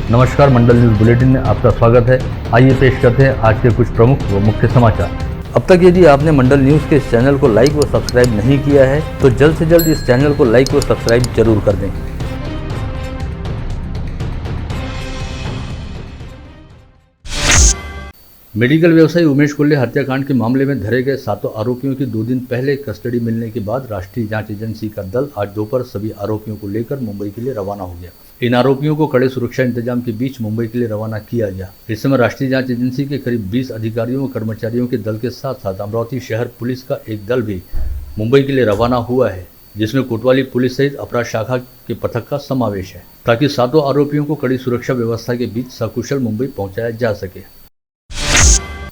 नमस्कार, मंडल news bulletin में आपका स्वागत है। आइए पेश करते हैं आज के कुछ प्रमुख व मुख्य समाचार। अब तक यदि आपने मंडल न्यूज के इस चैनल को लाइक व सब्सक्राइब नहीं किया है तो जल्द से जल्द इस चैनल को लाइक व सब्सक्राइब जरूर कर दें। मेडिकल व्यवसायी उमेश कोल्हे हत्याकांड के मामले में धरे गए 7 आरोपियों की 2 दिन पहले कस्टडी मिलने के बाद राष्ट्रीय जांच एजेंसी का दल आज दोपहर सभी आरोपियों को लेकर मुंबई के लिए रवाना हो गया। इन आरोपियों को कड़े सुरक्षा इंतजाम के बीच मुंबई के लिए रवाना किया गया। इस समय राष्ट्रीय जांच एजेंसी के करीब 20 अधिकारियों व कर्मचारियों के दल के साथ साथ अमरावती शहर पुलिस का एक दल भी मुंबई के लिए रवाना हुआ है, जिसमें कोतवाली पुलिस सहित अपराध शाखा के पथक का समावेश है, ताकि 7 आरोपियों को कड़ी सुरक्षा व्यवस्था के बीच सकुशल मुंबई पहुंचाया जा सके।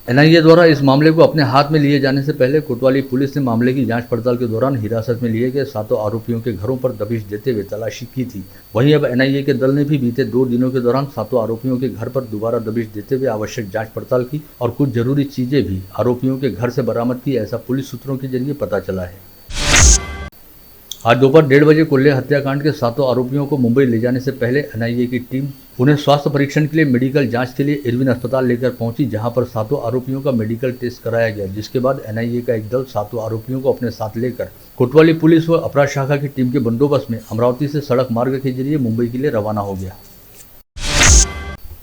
एनआईए द्वारा इस मामले को अपने हाथ में लिए जाने से पहले कोतवाली पुलिस ने मामले की जांच पड़ताल के दौरान हिरासत में लिए गए 7 आरोपियों के घरों पर दबिश देते हुए तलाशी की थी। वहीं अब एनआईए के दल ने भी बीते 2 दिनों के दौरान 7 आरोपियों के घर पर दोबारा दबिश देते हुए आवश्यक जांच पड़ताल की और कुछ जरूरी चीजें भी आरोपियों के घर से बरामद की, ऐसा पुलिस सूत्रों के जरिए पता चला है। आज दोपहर 1:30 बजे कोल्हे हत्याकांड के 7 आरोपियों को मुंबई ले जाने से पहले एनआईए की टीम उन्हें स्वास्थ्य परीक्षण के लिए मेडिकल जांच के लिए इरविन अस्पताल लेकर पहुंची, जहां पर 7 आरोपियों का मेडिकल टेस्ट कराया गया, जिसके बाद एनआईए का एक दल 7 आरोपियों को अपने साथ लेकर कोतवाली पुलिस व अपराध शाखा की टीम के बंदोबस्त में अमरावती से सड़क मार्ग के जरिए मुंबई के लिए रवाना हो गया।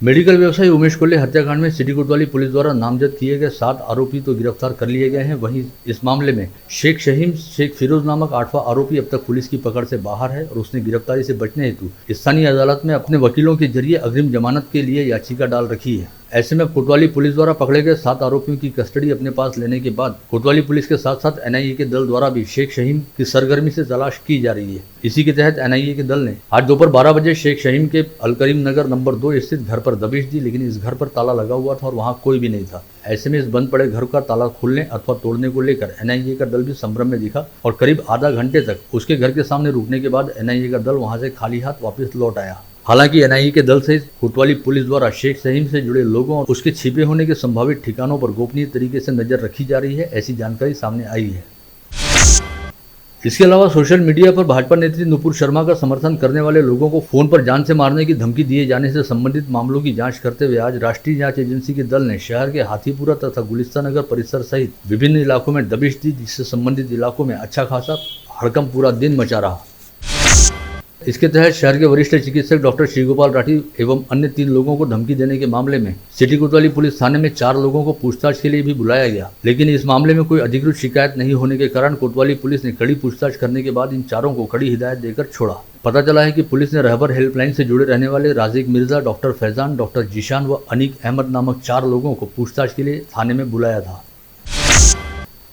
मेडिकल व्यवसायी उमेश कोल्हे हत्याकांड में सिटी कोतवाली पुलिस द्वारा नामजद किए गए 7 आरोपी तो गिरफ्तार कर लिए गए हैं। वहीं इस मामले में शेख शहीम शेख फिरोज नामक 8वां आरोपी अब तक पुलिस की पकड़ से बाहर है और उसने गिरफ्तारी से बचने हेतु स्थानीय अदालत में अपने वकीलों के जरिए अग्रिम जमानत के लिए याचिका डाल रखी है। ऐसे में कोतवाली पुलिस द्वारा पकड़े गए 7 आरोपियों की कस्टडी अपने पास लेने के बाद कोतवाली पुलिस के साथ साथ एनआईए के दल द्वारा भी शेख शहीम की सरगर्मी से तलाश की जा रही है। इसी के तहत एनआईए के दल ने आज दोपहर 12 बजे शेख शहीम के अलकरीम नगर नंबर 2 स्थित घर पर दबिश दी, लेकिन इस घर पर ताला लगा हुआ था और वहां कोई भी नहीं था। ऐसे में इस बंद पड़े घर का ताला खोलने अथवा तोड़ने को लेकर एनआईए का दल भी संभ्रम में दिखा और करीब आधा घंटे तक उसके घर के सामने रुकने के बाद एनआईए का दल वहां से खाली हाथ वापस लौट आया। हालांकि एनआईए के दल सहित कोतवाली पुलिस द्वारा शेख शहीम से जुड़े लोगों और उसके छिपे होने के संभावित ठिकानों पर गोपनीय तरीके से नजर रखी जा रही है, ऐसी जानकारी सामने आई है। इसके अलावा सोशल मीडिया पर भाजपा नेत्री नुपुर शर्मा का समर्थन करने वाले लोगों को फोन पर जान से मारने की धमकी दिए जाने से संबंधित मामलों की जांच करते हुए आज राष्ट्रीय जांच एजेंसी के दल ने शहर के हाथीपुरा तथा गुलिस्तान नगर परिसर सहित विभिन्न इलाकों में दबिश दी, जिससे संबंधित इलाकों में अच्छा खासा हड़कंप पूरा दिन मचा रहा। इसके तहत शहर के वरिष्ठ चिकित्सक डॉक्टर श्रीगोपाल राठी एवं अन्य 3 लोगों को धमकी देने के मामले में सिटी कोतवाली पुलिस थाने में 4 लोगों को पूछताछ के लिए भी बुलाया गया, लेकिन इस मामले में कोई अधिकृत शिकायत नहीं होने के कारण कोतवाली पुलिस ने कड़ी पूछताछ करने के बाद इन चारों को कड़ी हिदायत देकर छोड़ा। पता चला है कि पुलिस ने रहबर हेल्पलाइन से जुड़े रहने वाले राजिक मिर्जा, डॉक्टर फैजान, डॉक्टर जीशान व अनीक अहमद नामक 4 लोगों को पूछताछ के लिए थाने में बुलाया था।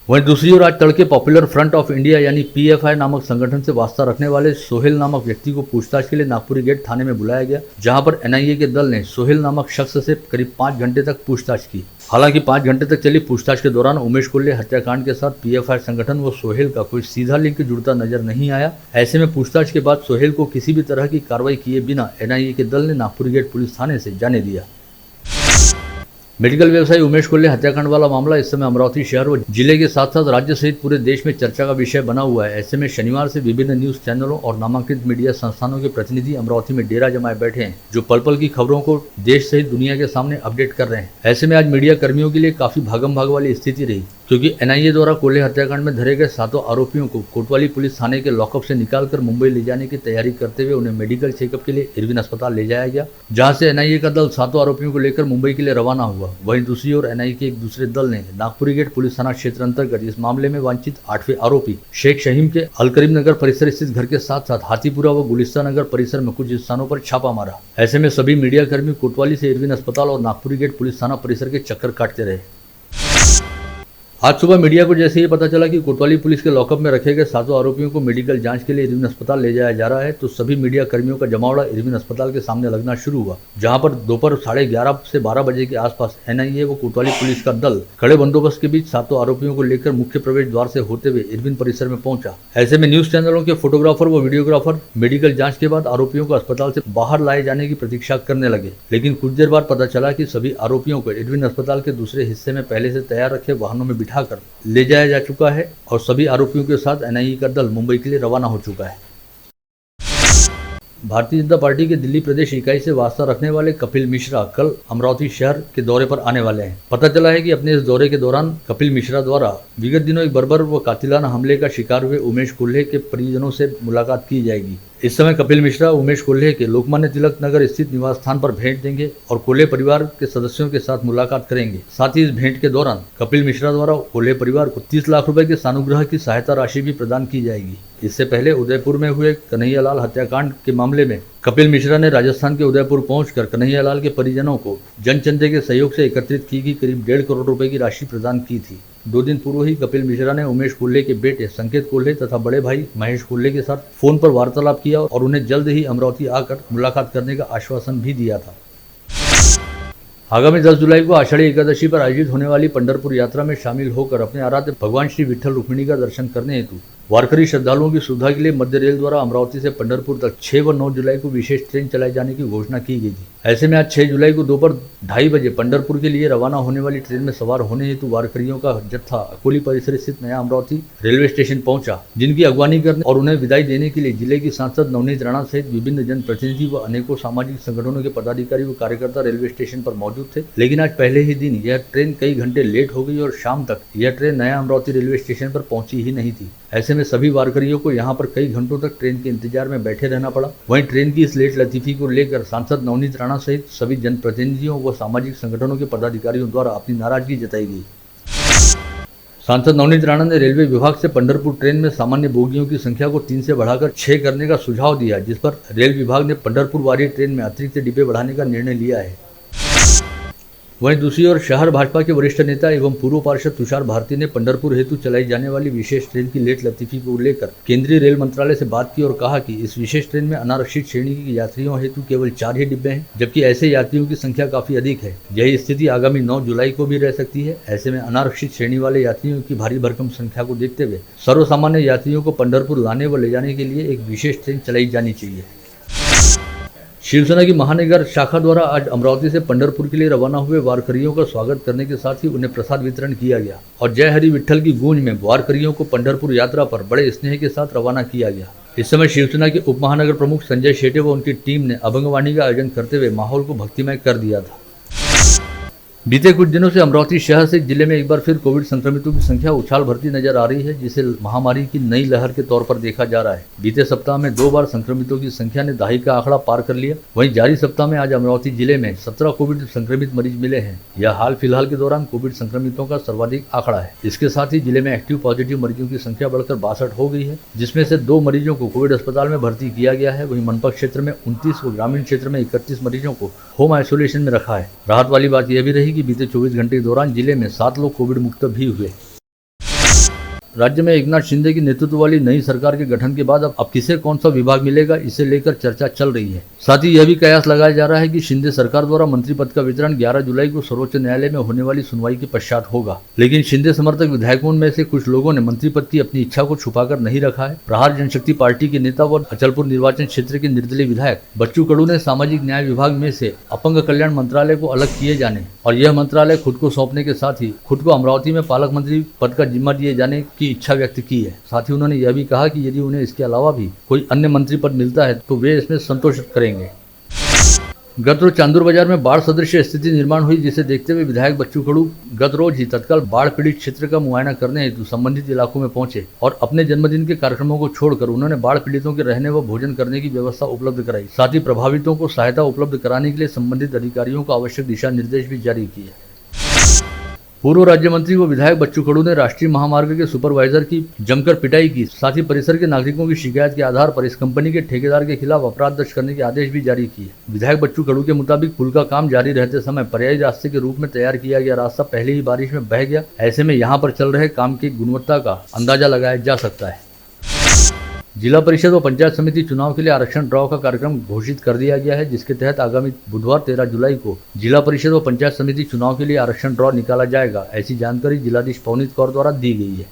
वहीं दूसरी ओर आज तड़के पॉपुलर फ्रंट ऑफ इंडिया यानी पीएफआई नामक संगठन से वास्ता रखने वाले सोहेल नामक व्यक्ति को पूछताछ के लिए नागपुरी गेट थाने में बुलाया गया, जहां पर एनआईए के दल ने सोहेल नामक शख्स से करीब 5 घंटे तक पूछताछ की। हालांकि 5 घंटे तक चली पूछताछ के दौरान उमेश कोल्हे हत्याकांड के साथ पीएफआई संगठन व सोहेल का कोई सीधा लिंक जुड़ता नजर नहीं आया। ऐसे में पूछताछ के बाद सोहेल को किसी भी तरह की कार्रवाई किए बिना एनआईए के दल ने नागपुरी गेट पुलिस थाने से जाने दिया। मेडिकल व्यवसायी उमेश कोल्हे हत्याकांड वाला मामला इस समय अमरावती शहर व जिले के साथ साथ राज्य सहित पूरे देश में चर्चा का विषय बना हुआ है। ऐसे में शनिवार से विभिन्न न्यूज चैनलों और नामांकित मीडिया संस्थानों के प्रतिनिधि अमरावती में डेरा जमाए बैठे हैं, जो पल पल की खबरों को देश सहित दुनिया के सामने अपडेट कर रहे हैं। ऐसे में आज मीडिया कर्मियों के लिए काफी भागम भाग वाली स्थिति रही, क्योंकि एनआईए द्वारा कोल्हे हत्याकांड में धरे गए 7 आरोपियों को कोतवाली पुलिस थाने के लॉकअप से निकालकर मुंबई ले जाने की तैयारी करते हुए उन्हें मेडिकल चेकअप के लिए इरविन अस्पताल ले जाया गया, जहां से एनआईए का दल 7 आरोपियों को लेकर मुंबई के लिए रवाना हुआ। वहीं दूसरी ओर एनआईए के एक दूसरे दल ने नागपुरी गेट पुलिस थाना क्षेत्र अंतर्गत इस मामले में वांछित 8वें आरोपी शेख शहीम के अलकरीम नगर परिसर स्थित घर के साथ साथ हाथीपुरा व गुलिस्तान नगर परिसर में कुछ स्थानों पर छापा मारा। ऐसे में सभी मीडिया कर्मी कोतवाली से इरविन अस्पताल और नागपुरी गेट पुलिस थाना परिसर के चक्कर काटते रहे। आज सुबह मीडिया को जैसे ही पता चला कि कोतवाली पुलिस के लॉकअप में रखे गए 7 आरोपियों को मेडिकल जांच के लिए इरविन अस्पताल ले जाया जा रहा है, तो सभी मीडिया कर्मियों का जमावड़ा इरविन अस्पताल के सामने लगना शुरू हुआ, जहां पर दोपहर 11:30 से 12 बजे के आसपास एनआईए व कोतवाली पुलिस का दल खड़े बंदोबस्त के बीच 7 आरोपियों को लेकर मुख्य प्रवेश द्वार से होते हुए इरविन परिसर में पहुंचा। ऐसे में न्यूज चैनलों के फोटोग्राफर व वीडियोग्राफर मेडिकल जाँच के बाद आरोपियों को अस्पताल से बाहर लाए जाने की प्रतीक्षा करने लगे, लेकिन कुछ देर बाद पता चला कि सभी आरोपियों को इरविन अस्पताल के दूसरे हिस्से में पहले से तैयार रखे वाहनों में बिठाकर ले जाया जा चुका है और सभी आरोपियों के साथ एनआईए का दल मुंबई के लिए रवाना हो चुका है। भारतीय जनता पार्टी के दिल्ली प्रदेश इकाई से वास्ता रखने वाले कपिल मिश्रा कल अमरावती शहर के दौरे पर आने वाले हैं। पता चला है कि अपने इस दौरे के दौरान कपिल मिश्रा द्वारा विगत दिनों एक बर्बर व कातिलाना हमले का शिकार हुए उमेश कोल्हे के परिजनों से मुलाकात की जाएगी। इस समय कपिल मिश्रा उमेश कोल्हे के लोकमान्य तिलक नगर स्थित निवास स्थान पर भेंट देंगे और कोल्हे परिवार के सदस्यों के साथ मुलाकात करेंगे। साथ ही इस भेंट के दौरान कपिल मिश्रा द्वारा कोल्हे परिवार को 30 लाख रुपए के सानुग्रह की सहायता राशि भी प्रदान की जाएगी। इससे पहले उदयपुर में हुए कन्हैयालाल हत्याकांड के मामले में कपिल मिश्रा ने राजस्थान के उदयपुर पहुंचकर कन्हैयालाल के परिजनों को जनचंदे के सहयोग से एकत्रित की गई करीब 1.5 करोड़ रुपए की राशि प्रदान की थी। 2 दिन पूर्व ही कपिल मिश्रा ने उमेश कोल्हे के बेटे संकेत कोल्हे तथा बड़े भाई महेश कोल्हे के साथ फोन पर वार्तालाप किया और उन्हें जल्द ही अमरावती आकर मुलाकात करने का आश्वासन भी दिया था। आगामी 10 जुलाई को आषाढ़ी एकादशी पर आयोजित होने वाली पंढरपुर यात्रा में शामिल होकर अपने आराध्य भगवान श्री विठ्ठल रुक्मिणी का दर्शन करने हेतु वारकरी श्रद्धालुओं की सुविधा के लिए मध्य रेल द्वारा अमरावती से पंढरपुर तक 6 व 9 जुलाई को विशेष ट्रेन चलाए जाने की घोषणा की गई थी। ऐसे में आज 6 जुलाई को दोपहर 2:30 बजे पंढरपुर के लिए रवाना होने वाली ट्रेन में सवार होने हेतु वारकरियों का जत्था अकोली परिसर स्थित नया अमरावती रेलवे स्टेशन पहुंचा, जिनकी अगवानी करने और उन्हें विदाई देने के लिए जिले की सांसद नवनीत राणा सहित विभिन्न जनप्रतिनिधि व अनेकों सामाजिक संगठनों के पदाधिकारी व कार्यकर्ता रेलवे स्टेशन पर मौजूद थे। लेकिन आज पहले ही दिन यह ट्रेन कई घंटे लेट हो गई और शाम तक यह ट्रेन नया अमरावती रेलवे स्टेशन पर पहुंची ही नहीं थी। ऐसे में सभी वारकरियों को यहां पर कई घंटों तक ट्रेन के इंतजार में बैठे रहना पड़ा। वहीं ट्रेन की इस लेट लतीफी को लेकर सांसद नवनीत राणा सहित सभी जनप्रतिनिधियों व सामाजिक संगठनों के पदाधिकारियों द्वारा अपनी नाराजगी जताई गई। सांसद नवनीत राणा ने रेलवे विभाग से पंढरपुर ट्रेन में सामान्य बोगियों की संख्या को 3 से बढ़ाकर 6 करने का सुझाव दिया, जिस पर रेल विभाग ने पंढरपुर वाली ट्रेन में अतिरिक्त डिब्बे बढ़ाने का निर्णय लिया है। वहीं दूसरी ओर शहर भाजपा के वरिष्ठ नेता एवं पूर्व पार्षद तुषार भारती ने पंढरपुर हेतु चलाई जाने वाली विशेष ट्रेन की लेट लतीफी को लेकर केंद्रीय रेल मंत्रालय से बात की और कहा कि इस विशेष ट्रेन में अनारक्षित श्रेणी के यात्रियों हेतु केवल 4 ही डिब्बे हैं, जबकि ऐसे यात्रियों की संख्या काफी अधिक है। यही स्थिति आगामी 9 जुलाई को भी रह सकती है। ऐसे में अनारक्षित श्रेणी वाले यात्रियों की भारी भरकम संख्या को देखते हुए सर्वसामान्य यात्रियों को पंढरपुर लाने व ले जाने के लिए एक विशेष ट्रेन चलाई जानी चाहिए। शिवसेना की महानगर शाखा द्वारा आज अमरावती से पंढरपुर के लिए रवाना हुए वारकरियों का स्वागत करने के साथ ही उन्हें प्रसाद वितरण किया गया और जय हरि विठ्ठल की गूंज में वारकरियों को पंढरपुर यात्रा पर बड़े स्नेह के साथ रवाना किया गया। इस समय शिवसेना के उप महानगर प्रमुख संजय शेटे व उनकी टीम ने अभंगवाणी का आयोजन करते हुए माहौल को भक्तिमय कर दिया था। बीते कुछ दिनों से अमरावती शहर से जिले में एक बार फिर कोविड संक्रमितों की संख्या उछाल भरती नजर आ रही है, जिसे महामारी की नई लहर के तौर पर देखा जा रहा है। बीते सप्ताह में 2 बार संक्रमितों की संख्या ने दहाई का आंकड़ा पार कर लिया। वहीं जारी सप्ताह में आज अमरावती जिले में 17 कोविड संक्रमित मरीज मिले हैं। यह हाल फिलहाल के दौरान कोविड संक्रमितों का सर्वाधिक आंकड़ा है। इसके साथ ही जिले में एक्टिव पॉजिटिव मरीजों की संख्या बढ़कर 62 हो गई है, जिसमें से 2 मरीजों को कोविड अस्पताल में भर्ती किया गया है। वहीं मनपा क्षेत्र में 29 व ग्रामीण क्षेत्र में 31 मरीजों को होम आइसोलेशन में रखा है। राहत वाली बात यह भी रही कि बीते 24 घंटे के दौरान जिले में 7 लोग कोविड मुक्त भी हुए। राज्य में एकनाथ शिंदे की नेतृत्व वाली नई सरकार के गठन के बाद अब किसे कौन सा विभाग मिलेगा, इसे लेकर चर्चा चल रही है। साथ ही यह भी कयास लगाया जा रहा है कि शिंदे सरकार द्वारा मंत्री पद का वितरण 11 जुलाई को सर्वोच्च न्यायालय में होने वाली सुनवाई के पश्चात होगा। लेकिन शिंदे समर्थक विधायकों में से कुछ लोगों ने मंत्री पद की अपनी इच्छा को छुपाकर नहीं रखा है। प्रहार जनशक्ति पार्टी के नेता व अचलपुर निर्वाचन क्षेत्र के निर्दलीय विधायक बच्चू कडू ने सामाजिक न्याय विभाग में से अपंग कल्याण मंत्रालय को अलग किए जाने और यह मंत्रालय खुद को सौंपने के साथ ही खुद को अमरावती में पालक मंत्री पद का जिम्मा दिए जाने की इच्छा व्यक्त की है। साथ ही उन्होंने यह भी कहा कि यदि उन्हें इसके अलावा भी कोई अन्य मंत्री पद मिलता है तो वे इसमें संतोष करेंगे। गत रोज चांदूर बाजार में बाढ़ सदृश स्थिति निर्माण हुई, जिसे देखते हुए विधायक बच्चू कडू गत रोज ही तत्काल बाढ़ पीड़ित क्षेत्र का मुआयना करने हेतु संबंधित इलाकों में पहुंचे और अपने जन्मदिन के कार्यक्रमों को छोड़कर उन्होंने बाढ़ पीड़ितों के रहने व भोजन करने की व्यवस्था उपलब्ध कराई। साथ ही प्रभावितों को सहायता उपलब्ध कराने के लिए संबंधित अधिकारियों को आवश्यक दिशा निर्देश भी जारी किए। पूर्व राज्य मंत्री व विधायक बच्चू कडू ने राष्ट्रीय महामार्ग के सुपरवाइजर की जमकर पिटाई की। साथ ही परिसर के नागरिकों की शिकायत के आधार पर इस कंपनी के ठेकेदार के खिलाफ अपराध दर्ज करने के आदेश भी जारी किए। विधायक बच्चू कडू के मुताबिक पुल का काम जारी रहते समय पर्यायी रास्ते के रूप में तैयार किया गया रास्ता पहले ही बारिश में बह गया। ऐसे में यहाँ पर चल रहे काम की गुणवत्ता का अंदाजा लगाया जा सकता है। जिला परिषद व पंचायत समिति चुनाव के लिए आरक्षण ड्रॉ का कार्यक्रम घोषित कर दिया गया है, जिसके तहत आगामी बुधवार 13 जुलाई को जिला परिषद व पंचायत समिति चुनाव के लिए आरक्षण ड्रॉ निकाला जाएगा। ऐसी जानकारी जिलाधीश पवनीत कौर द्वारा दी गई है।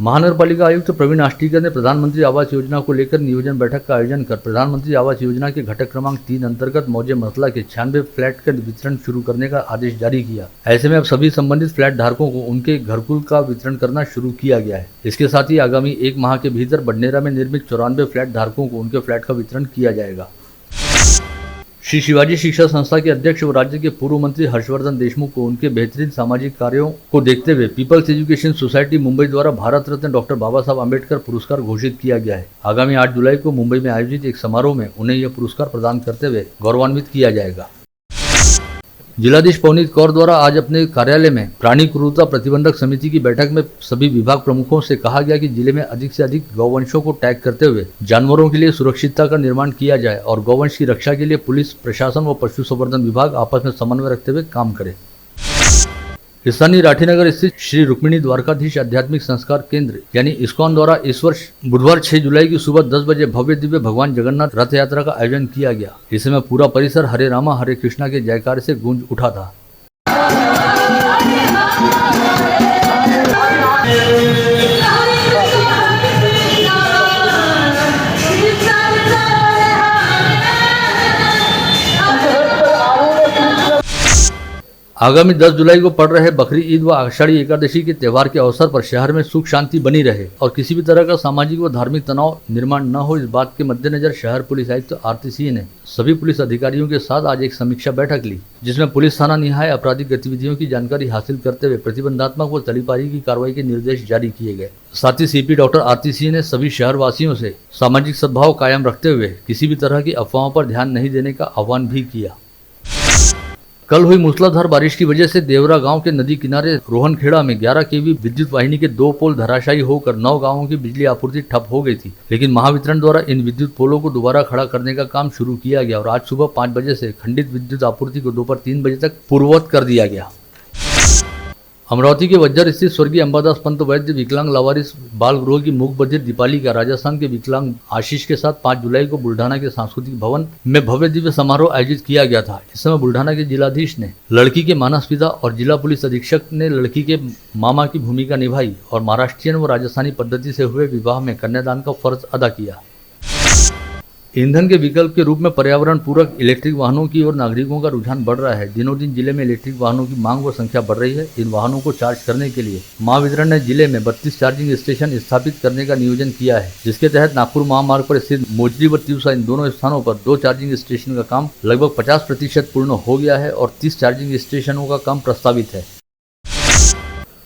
महानगरपालिका आयुक्त प्रवीण आष्टीकर ने प्रधानमंत्री आवास योजना को लेकर नियोजन बैठक का आयोजन कर प्रधानमंत्री आवास योजना के घटक क्रमांक 3 अंतर्गत मौजे मसला के 96 फ्लैट का वितरण शुरू करने का आदेश जारी किया। ऐसे में अब सभी संबंधित फ्लैट धारकों को उनके घरकुल का वितरण करना शुरू किया गया है। इसके साथ ही आगामी 1 माह के भीतर बडनेरा में निर्मित 94 फ्लैट धारकों को उनके फ्लैट का वितरण किया जाएगा। श्री शिवाजी शिक्षा संस्था के अध्यक्ष और राज्य के पूर्व मंत्री हर्षवर्धन देशमुख को उनके बेहतरीन सामाजिक कार्यों को देखते हुए पीपल्स एजुकेशन सोसाइटी मुंबई द्वारा भारत रत्न डॉक्टर बाबा साहब अम्बेडकर पुरस्कार घोषित किया गया है। आगामी 8 जुलाई को मुंबई में आयोजित एक समारोह में उन्हें यह पुरस्कार प्रदान करते हुए गौरवान्वित किया जाएगा। जिलाधीश पवनीत कौर द्वारा आज अपने कार्यालय में प्राणी क्रूरता प्रतिबंधक समिति की बैठक में सभी विभाग प्रमुखों से कहा गया कि जिले में अधिक से अधिक गौवंशों को टैग करते हुए जानवरों के लिए सुरक्षितता का निर्माण किया जाए और गौवंश की रक्षा के लिए पुलिस प्रशासन व पशु संवर्धन विभाग आपस में समन्वय रखते हुए काम करे। स्थानीय राठीनगर स्थित श्री रुक्मिणी द्वारकाधीश आध्यात्मिक संस्कार केंद्र यानी इस्कॉन द्वारा इस वर्ष बुधवार 6 जुलाई की सुबह 10 बजे भव्य दिव्य भगवान जगन्नाथ रथ यात्रा का आयोजन किया गया। इस समय पूरा परिसर हरे रामा हरे कृष्णा के जयकार से गूंज उठा था। आगामी 10 जुलाई को पड़ रहे बकरी ईद व आषाढ़ी एकादशी के त्योहार के अवसर पर शहर में सुख शांति बनी रहे और किसी भी तरह का सामाजिक व धार्मिक तनाव निर्माण न हो, इस बात के मद्देनजर शहर पुलिस आयुक्त आरती सिंह ने सभी पुलिस अधिकारियों के साथ आज एक समीक्षा बैठक ली, जिसमें पुलिस थाना निहाय आपराधिक गतिविधियों की जानकारी हासिल करते हुए प्रतिबंधात्मक व तड़ीपारी की कार्रवाई के निर्देश जारी किए गए। साथ ही सीपी डॉक्टर आरती सिंह ने सभी शहर वासियों से सामाजिक सद्भाव कायम रखते हुए किसी भी तरह की अफवाहों पर ध्यान नहीं देने का आह्वान भी किया। कल हुई मूसलाधार बारिश की वजह से देवरा गांव के नदी किनारे रोहनखेड़ा में 11 केवी विद्युत वाहिनी के 2 पोल धराशायी होकर 9 गांवों की बिजली आपूर्ति ठप हो गई थी, लेकिन महावितरण द्वारा इन विद्युत पोलों को दोबारा खड़ा करने का काम शुरू किया गया और आज सुबह 5 बजे से खंडित विद्युत आपूर्ति को दोपहर 3 बजे तक पूर्ववत कर दिया गया। अमरावती के वज्जर स्थित स्वर्गीय अंबादास पंत वैद्य विकलांग लावारिस बाल गृह की मूक बधिर दीपाली का राजस्थान के विकलांग आशीष के साथ 5 जुलाई को बुल्ढाना के सांस्कृतिक भवन में भव्य दिव्य समारोह आयोजित किया गया था। इस समय बुल्ढाना के जिलाधीश ने लड़की के मानस पिता और जिला पुलिस अधीक्षक ने लड़की के मामा की भूमिका निभाई और महाराष्ट्रीयन व राजस्थानी पद्धति से हुए विवाह में कन्यादान का फर्ज अदा किया। ईंधन के विकल्प के रूप में पर्यावरण पूरक इलेक्ट्रिक वाहनों की ओर नागरिकों का रुझान बढ़ रहा है। दिनों दिन जिले में इलेक्ट्रिक वाहनों की मांग व संख्या बढ़ रही है। इन वाहनों को चार्ज करने के लिए महावितरण ने जिले में 32 चार्जिंग स्टेशन स्थापित करने का नियोजन किया है, जिसके तहत नागपुर महामार्ग पर स्थित मोजरी व तिवसा इन दोनों स्थानों पर 2 चार्जिंग स्टेशन का काम लगभग 50% पूर्ण हो गया है और 30 चार्जिंग स्टेशनों का काम प्रस्तावित है।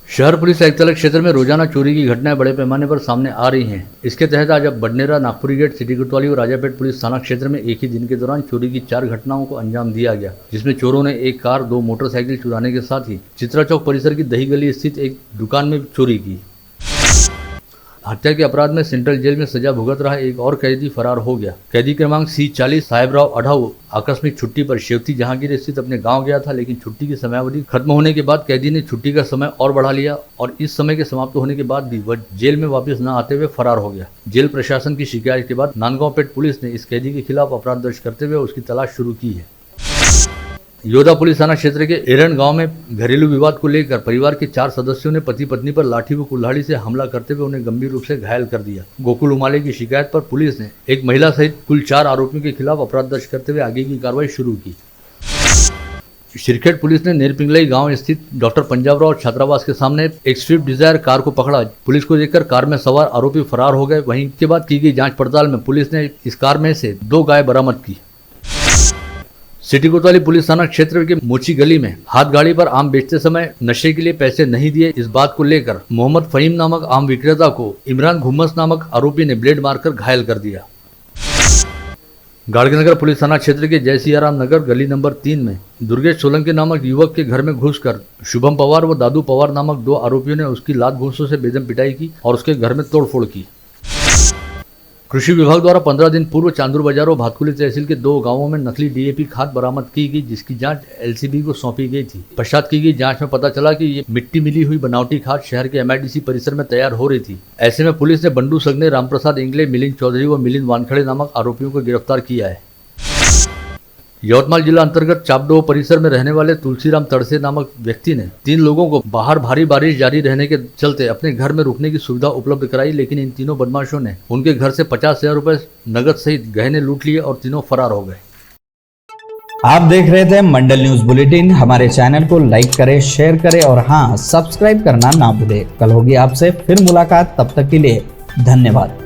शहर पुलिस आयुक्तालय क्षेत्र में रोजाना चोरी की घटनाएं बड़े पैमाने पर सामने आ रही हैं। इसके तहत आज अब बडनेरा, नागपुरी गेट, सिटी कोतवाली और राजापेट पुलिस थाना क्षेत्र में एक ही दिन के दौरान चोरी की 4 घटनाओं को अंजाम दिया गया, जिसमें चोरों ने एक कार, 2 मोटरसाइकिल चुराने के साथ ही चित्रा चौक परिसर की दही गली स्थित एक दुकान में चोरी की। हत्या के अपराध में सेंट्रल जेल में सजा भुगत रहा एक और कैदी फरार हो गया। कैदी क्रमांक C40 साहेबराव अढ़ाऊ आकस्मिक छुट्टी पर शेवती जहांगीर स्थित अपने गांव गया था, लेकिन छुट्टी की समयावधि खत्म होने के बाद कैदी ने छुट्टी का समय और बढ़ा लिया और इस समय के समाप्त होने के बाद भी वह जेल में वापस न आते हुए फरार हो गया। जेल प्रशासन की शिकायत के बाद नांदगांव पेट पुलिस ने इस कैदी के खिलाफ अपराध दर्ज करते हुए उसकी तलाश शुरू की है। योदा पुलिस थाना क्षेत्र के एरन गांव में घरेलू विवाद को लेकर परिवार के 4 सदस्यों ने पति पत्नी पर लाठी व कुल्हाड़ी से हमला करते हुए उन्हें गंभीर रूप से घायल कर दिया। गोकुल उमाले की शिकायत पर पुलिस ने एक महिला सहित कुल 4 आरोपियों के खिलाफ अपराध दर्ज करते हुए आगे की कार्रवाई शुरू की। शिरखेड़ पुलिस ने नेरपिंगलई गांव स्थित डॉक्टर पंजाबराव छात्रावास के सामने एक स्विफ्ट डिजायर कार को पकड़ा। पुलिस को देखकर कार में सवार आरोपी फरार हो गए। वहीं के बाद की गई जांच पड़ताल में पुलिस ने इस कार में से 2 गाय बरामद की। सिटी कोतवाली पुलिस थाना क्षेत्र के मोची गली में हाथ गाड़ी पर आम बेचते समय नशे के लिए पैसे नहीं दिए, इस बात को लेकर मोहम्मद फहीम नामक आम विक्रेता को इमरान घुम्मस नामक आरोपी ने ब्लेड मारकर घायल कर दिया। गाड़गीनगर पुलिस थाना क्षेत्र के जय सियाराम नगर गली नंबर 3 में दुर्गेश सोलंकी नामक युवक के घर में घुसकर शुभम पवार व दादू पवार नामक 2 आरोपियों ने उसकी लात घूंसों से बेदम पिटाई की और उसके घर में तोड़फोड़ की। कृषि विभाग द्वारा 15 दिन पूर्व चांदूर बाजार और भातकुली तहसील के 2 गांवों में नकली DAP खाद बरामद की गई, जिसकी जांच LCB को सौंपी गई थी। पश्चात की गई जांच में पता चला कि ये मिट्टी मिली हुई बनावटी खाद शहर के MIDC परिसर में तैयार हो रही थी। ऐसे में पुलिस ने बंडू सगने, रामप्रसाद इंगले, मिलिंद चौधरी व मिलिंद वानखड़े नामक आरोपियों को गिरफ्तार किया है। यवतमाल जिला अंतर्गत चापडोह परिसर में रहने वाले तुलसीराम तड़से नामक व्यक्ति ने 3 लोगों को बाहर भारी बारिश जारी रहने के चलते अपने घर में रुकने की सुविधा उपलब्ध कराई, लेकिन इन तीनों बदमाशों ने उनके घर से 50,000 रुपए नगद सहित गहने लूट लिए और तीनों फरार हो गए। आप देख रहे थे मंडल न्यूज बुलेटिन। हमारे चैनल को लाइक करें, शेयर करें और हाँ, सब्सक्राइब करना ना भूलें। कल होगी आपसे फिर मुलाकात, तब तक के लिए धन्यवाद।